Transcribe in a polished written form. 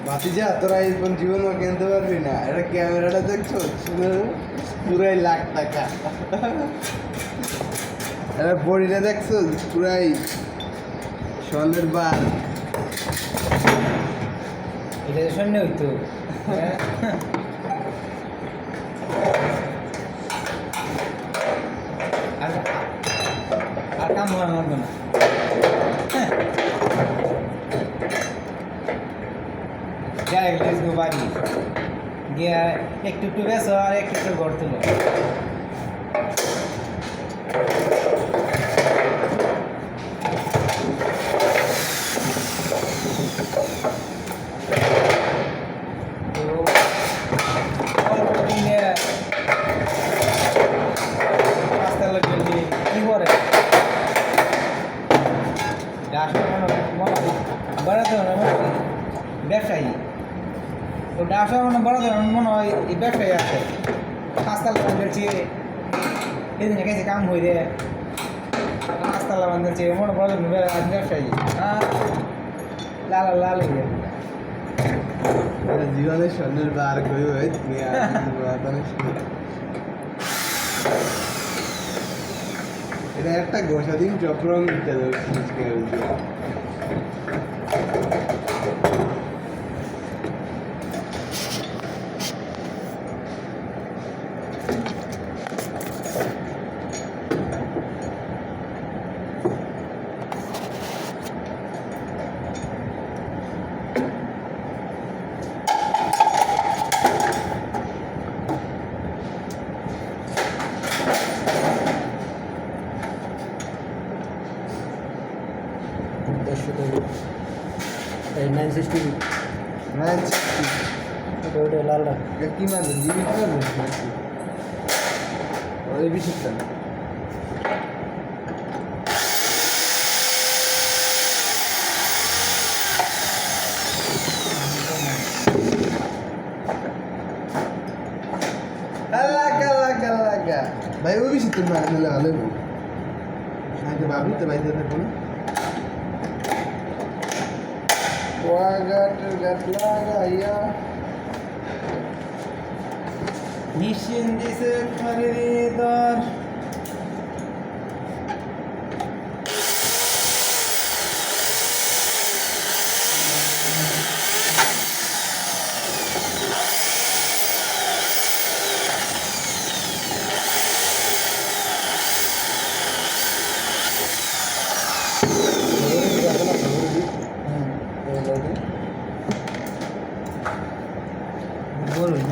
ভাতিজা তোরা এই জীবন কিনতে পারবি না, এটা ক্যামেরাটা দেখছো পুরাই লাখ টাকা। এটা বডিটা দেখছো পুরাই স্বর্ণের বার। এটা শূন্য হইতো। আর কাম হওয়ার মতো না। বাড়ি গিয়ে একটু একটু বেসো আর একটু একটু ঘর তুলো। কি করে ব্যবসায়ী ওটা আসলে মানে বড় ধরনের মনে হয় এই ব্যবসায়ী আছে। পাঁচতলা বান্ধের চেয়ে এদিনে গেছে কাম হয়ে রে, পাঁচতলা বান্ধের চেয়ে মনে বড় ধরনের ব্যবসায়ী লাল লাল হয়ে জীবনের স্বর্ণের বার কই হয়। এটা একটা গোসাদিন চক্রং লাল কি মারবেন জিবি মারবেন ওই বিষয়টা ভাই ওই বেশি তুমি আনলে ভালো হইব ভাবি তো বাইরে থাকবো না গাট লাগাইয়া নিশ্চিন দিছে খরিদর বলুন